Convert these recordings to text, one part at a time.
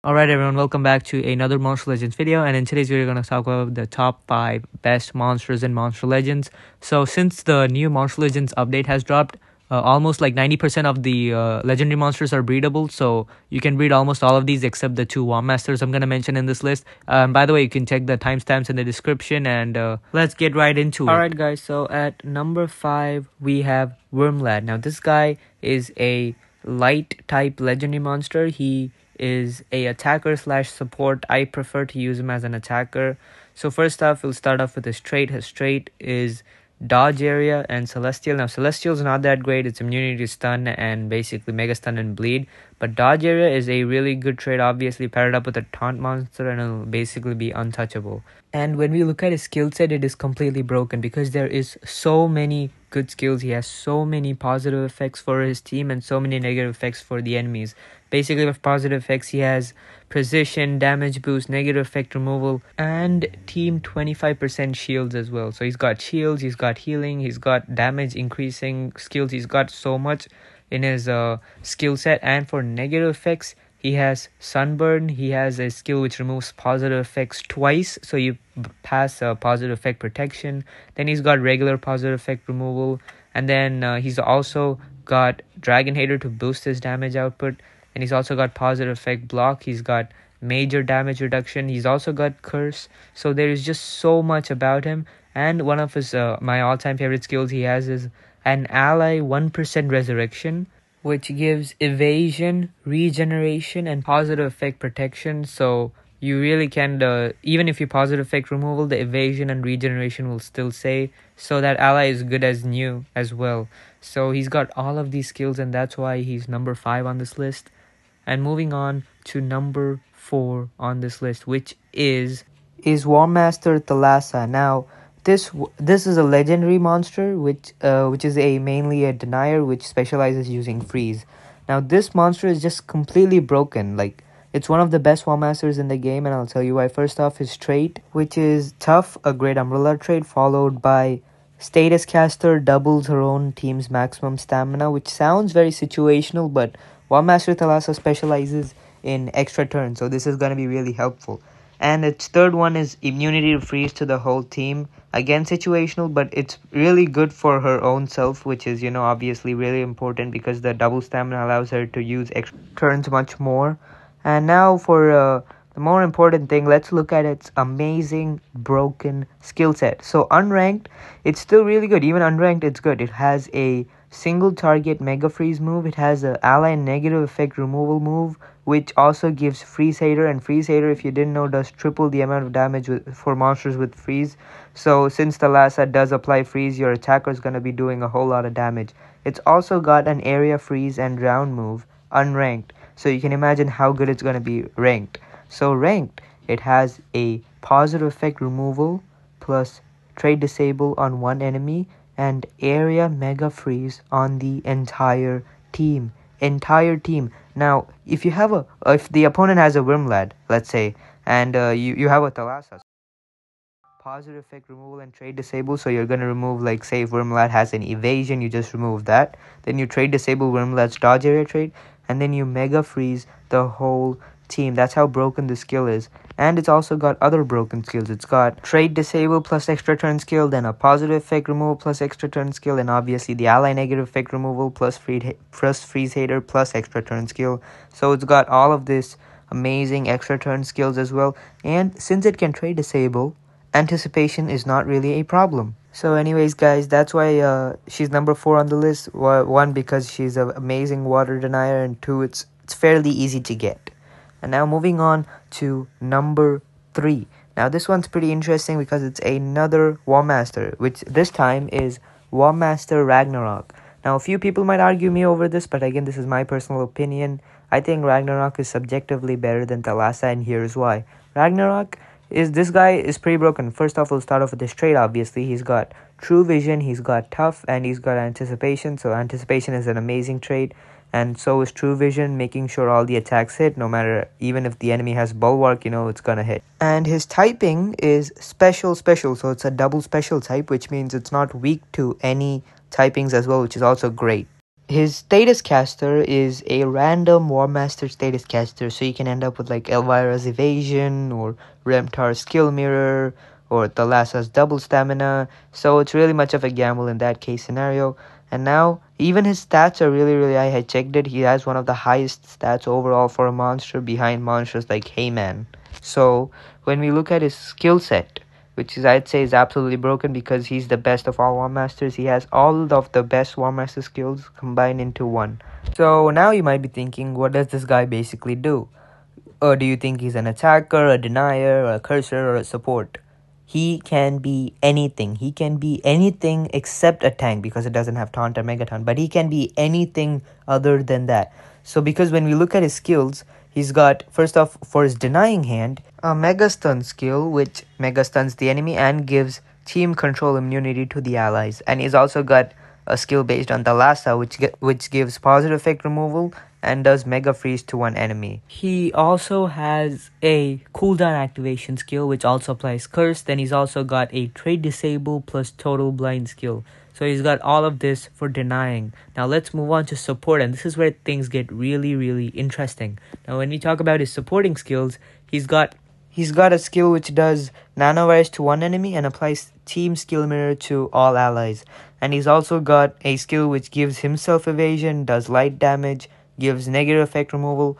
Alright everyone, welcome back to another Monster Legends video, and in today's video we're going to talk about the top 5 best monsters in Monster Legends. So since the new Monster Legends update has dropped, almost like 90% of the legendary monsters are breedable, so you can breed almost all of these except the 2 Womb Masters I'm going to mention in this list. By the way, you can check the timestamps in the description, and let's get right into it. Alright guys, so at number 5 we have Wormlad. Now this guy is a light type legendary monster. He is a attacker slash support. I prefer to use him as an attacker. So first off, we'll start off with his trait. His trait is dodge area and celestial. Now celestial is not that great. It's immunity to stun and basically mega stun and bleed, but dodge area is a really good trait. Obviously paired up with a taunt monster and it'll basically be untouchable. And when we look at his skill set, it is completely broken because there is so many good skills. He has so many positive effects for his team and so many negative effects for the enemies. Basically, with positive effects, he has precision, damage boost, negative effect removal, and team 25% shields as well. So he's got shields, he's got healing, he's got damage increasing skills. He's got so much in his skill set. And for negative effects, he has sunburn. He has a skill which removes positive effects twice, so you pass positive effect protection. Then he's got regular positive effect removal, and then he's also got Dragon Hater to boost his damage output. And he's also got positive effect block. He's got major damage reduction. He's also got curse. So there is just so much about him. And one of his my all-time favorite skills he has is an ally 1% resurrection, which gives evasion, regeneration, and positive effect protection. So you really can, even if you positive effect removal, the evasion and regeneration will still stay. So that ally is good as new as well. So he's got all of these skills, and that's why he's number 5 on this list. And moving on to number 4 on this list, which is Womb Master Thalassa. Now this is a legendary monster which is mainly a denier which specializes using freeze. Now this monster is just completely broken. Like, it's one of the best Womb Masters in the game, and I'll tell you why. First off, his trait, which is tough, a great umbrella trait, followed by Status Caster doubles her own team's maximum stamina, which sounds very situational, but Womb Master Thalassa specializes in extra turns, so this is going to be really helpful. And its third one is immunity to freeze to the whole team. Again, situational, but it's really good for her own self, which is, obviously really important because the double stamina allows her to use extra turns much more. And now for the more important thing, let's look at its amazing broken skill set. So unranked, it's still really good. Even unranked, it's good. It has a single target mega freeze move. It has a ally negative effect removal move, which also gives freeze hater. And freeze hater, if you didn't know, does triple the amount of damage for monsters with freeze. So since Thalassa does apply freeze, your attacker is going to be doing a whole lot of damage. It's also got an area freeze and drown move, unranked. So you can imagine how good it's going to be ranked. So ranked, it has a positive effect removal plus trade disable on one enemy and area mega freeze on the entire team. Now, if the opponent has a Wormlad, let's say, and you have a Thalassa, positive effect removal and trade disable, so you're going to remove, like, say if Wormlad has an evasion, you just remove that, then you trade disable Wormlad's dodge area trait, and then you mega freeze the whole team. That's how broken the skill is. And it's also got other broken skills. It's got trade disable plus extra turn skill, then a positive effect removal plus extra turn skill, and obviously the ally negative effect removal plus freeze hater plus extra turn skill. So it's got all of this amazing extra turn skills as well. And since it can trade disable, anticipation is not really a problem. So anyways guys, that's why she's number 4 on the list. One, because she's an amazing water denier, and two, it's fairly easy to get. And now moving on to number 3. Now this one's pretty interesting because it's another Womb Master, which this time is Womb Master Ragnarok. Now a few people might argue me over this, but again, this is my personal opinion. I think Ragnarok is subjectively better than Thalassa, and here's why. This guy is pretty broken. First off, we'll start off with his trait. Obviously, he's got true vision, he's got tough, and he's got anticipation. So anticipation is an amazing trait, and so is true vision, making sure all the attacks hit, no matter, even if the enemy has bulwark, it's gonna hit. And his typing is special, so it's a double special type, which means it's not weak to any typings as well, which is also great. His status caster is a random War Master status caster, so you can end up with like Elvira's Evasion or Remtar's Skill Mirror or Thalassa's Double Stamina, so it's really much of a gamble in that case scenario. And now, even his stats are really high. I checked it, he has one of the highest stats overall for a monster behind monsters like Heyman. So, when we look at his skill set, which is I'd say is absolutely broken because he's the best of all War Masters. He has all of the best War Master skills combined into one. So now you might be thinking, what does this guy basically do? Or do you think he's an attacker, a denier, a cursor, or a support? He can be anything. He can be anything except a tank because it doesn't have taunt or megaton. But he can be anything other than that. So because when we look at his skills, he's got, first off, for his denying hand, a Mega Stun skill, which Mega Stuns the enemy and gives team control immunity to the allies. And he's also got a skill based on Thalassa, which gives positive effect removal and does Mega Freeze to one enemy. He also has a cooldown activation skill, which also applies Curse. Then he's also got a Trade Disable plus Total Blind skill. So he's got all of this for denying. Now let's move on to support, and this is where things get really interesting. Now when we talk about his supporting skills, he's got a skill which does Nanovirus to one enemy and applies Team Skill Mirror to all allies. And he's also got a skill which gives himself evasion, does light damage, gives negative effect removal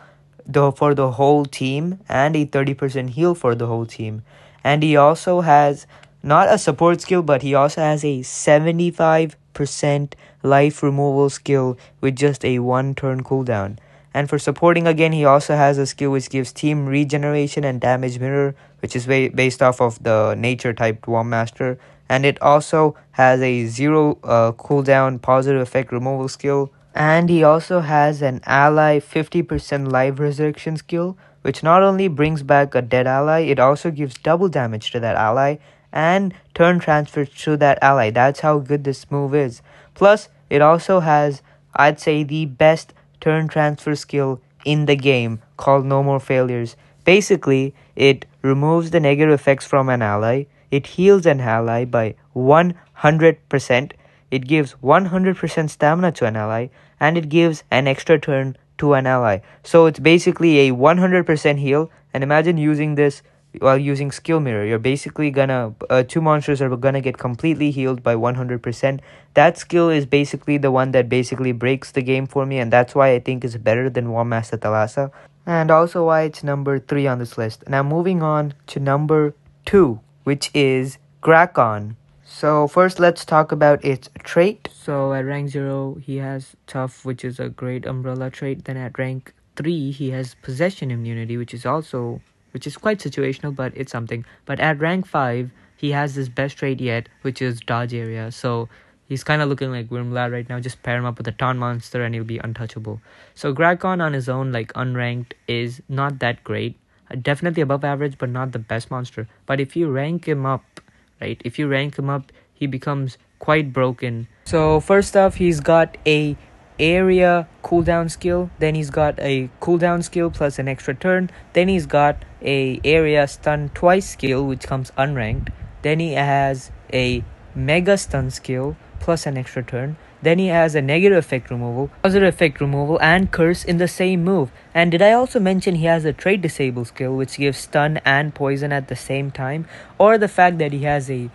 for the whole team, and a 30% heal for the whole team. And he also has not a support skill, but he also has a 75% life removal skill with just a 1-turn cooldown. And for supporting again, he also has a skill which gives team regeneration and damage mirror, which is based off of the nature type War Master. And it also has a 0 cooldown positive effect removal skill. And he also has an ally 50% live resurrection skill, which not only brings back a dead ally, it also gives double damage to that ally and turn transfers to that ally. That's how good this move is. Plus, it also has, I'd say, the best turn transfer skill in the game called No More Failures. Basically, it removes the negative effects from an ally, it heals an ally by 100%, it gives 100% stamina to an ally, and it gives an extra turn to an ally. So it's basically a 100% heal, and imagine using this while using Skill Mirror. You're basically gonna, two monsters are gonna get completely healed by 100%. That skill is basically the one that basically breaks the game for me, and that's why I think it's better than War Master Thalassa, and also why it's number 3 on this list. Now moving on to number 2, which is Grakon. So first let's talk about its trait. So at rank 0 he has Tough, which is a great umbrella trait. Then at rank 3 he has Possession Immunity, which is quite situational, but it's something. But at rank 5 he has his best trait yet, which is Dodge Area. So he's kind of looking like Wyrmlad right now. Just pair him up with a Taunt monster and he'll be untouchable. So Grakon on his own, like unranked, is not that great. Definitely above average, but not the best monster. But if you rank him up, right? If you rank him up, he becomes quite broken. So first off, he's got a area cooldown skill, then he's got a cooldown skill plus an extra turn, then he's got a area stun twice skill which comes unranked, then he has a mega stun skill plus an extra turn, then he has a negative effect removal, positive effect removal, and curse in the same move. And did I also mention he has a trade disable skill which gives stun and poison at the same time? Or the fact that he has a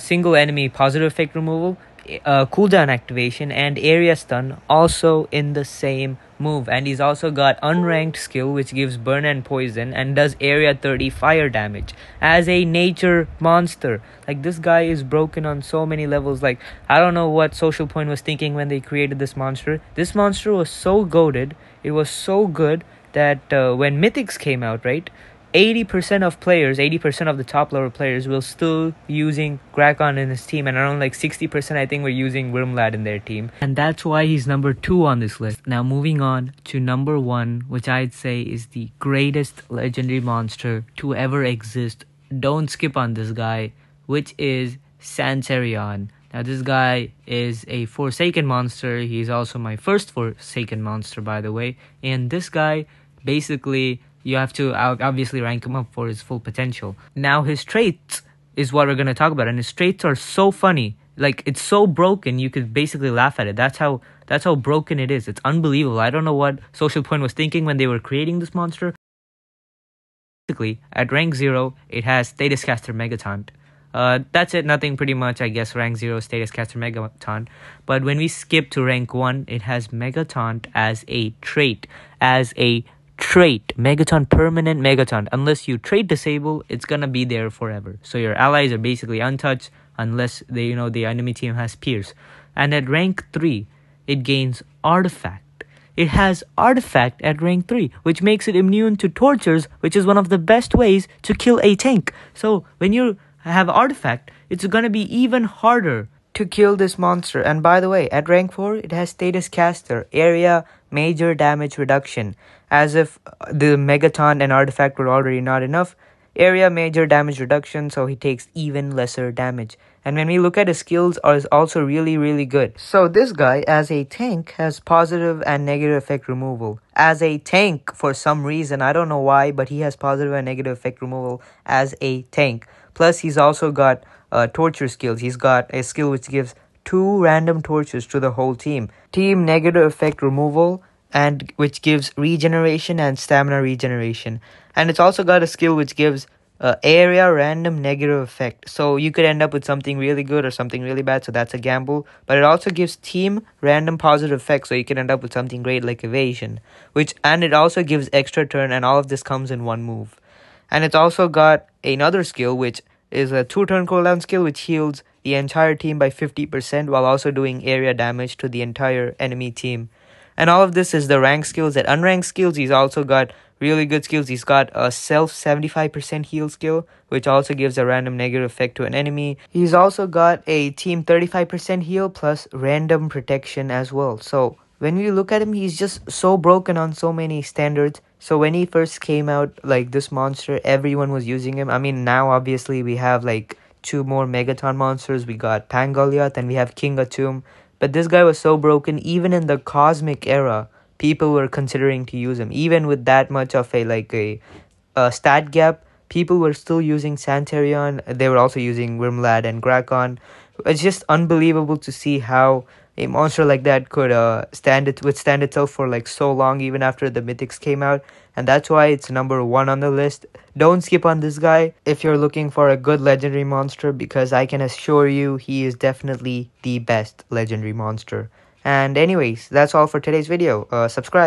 single enemy positive effect removal, cooldown activation, and area stun also in the same move. And he's also got unranked skill which gives burn and poison and does area 30 fire damage as a nature monster. Like, this guy is broken on so many levels. Like, I don't know what Social Point was thinking when they created this monster. This monster was so goated, it was so good that when Mythics came out, right, 80% of players, 80% of the top level players will still using Grakon in his team, and around like 60% I think were using Wyrmlad in their team. And that's why he's number 2 on this list. Now moving on to number 1, which I'd say is the greatest legendary monster to ever exist. Don't skip on this guy, which is Sanserion. Now this guy is a Forsaken monster. He's also my first Forsaken monster, by the way. And this guy, basically, you have to obviously rank him up for his full potential. Now his traits is what we're going to talk about, and his traits are so funny. Like, it's so broken, you could basically laugh at it. That's how That's how broken it is. It's unbelievable. I don't know what Social Point was thinking when they were creating this monster. Basically, at rank 0, it has Status Caster Megataunt. That's it, nothing pretty much, I guess, rank 0, Status Caster Megataunt. But when we skip to rank 1, it has Megataunt as a trait. Megataunt, permanent Megataunt. Unless you trait disable, it's gonna be there forever. So your allies are basically untouched unless the enemy team has Pierce. And at rank 3, it gains Artifact. It has Artifact at rank 3, which makes it immune to Tortures, which is one of the best ways to kill a tank. So when you have Artifact, it's gonna be even harder to kill this monster. And by the way, at rank 4, it has Status Caster, Area Major Damage Reduction. As if the Megataunt and Artifact were already not enough, Area Major Damage Reduction, so he takes even lesser damage. And when we look at his skills, is also really good. So this guy, as a tank, has positive and negative effect removal. As a tank, for some reason, I don't know why, but he has positive and negative effect removal as a tank. Plus, he's also got torture skills. He's got a skill which gives 2 random tortures to the whole team. Team negative effect removal, and which gives regeneration and stamina regeneration. And it's also got a skill which gives area random negative effect. So you could end up with something really good or something really bad, so that's a gamble. But it also gives team random positive effect, so you can end up with something great like evasion. And it also gives extra turn, and all of this comes in one move. And it's also got another skill which is a 2-turn cooldown skill which heals the entire team by 50% while also doing area damage to the entire enemy team. And all of this is the rank skills. At unranked skills, he's also got really good skills. He's got a self 75% heal skill, which also gives a random negative effect to an enemy. He's also got a team 35% heal plus random protection as well. So when we look at him, he's just so broken on so many standards. So when he first came out, like this monster, everyone was using him. I mean, now obviously we have like 2 more Megaton monsters. We got Pangoliath and we have King Atum. But this guy was so broken, even in the Cosmic era, people were considering to use him. Even with that much of a stat gap, people were still using Santarion. They were also using Wyrmlad and Grakon. It's just unbelievable to see how a monster like that could withstand itself for like so long, even after the mythics came out. And that's why it's number 1 on the list. Don't skip on this guy if you're looking for a good legendary monster, because I can assure you he is definitely the best legendary monster. And anyways, that's all for today's video. Subscribe.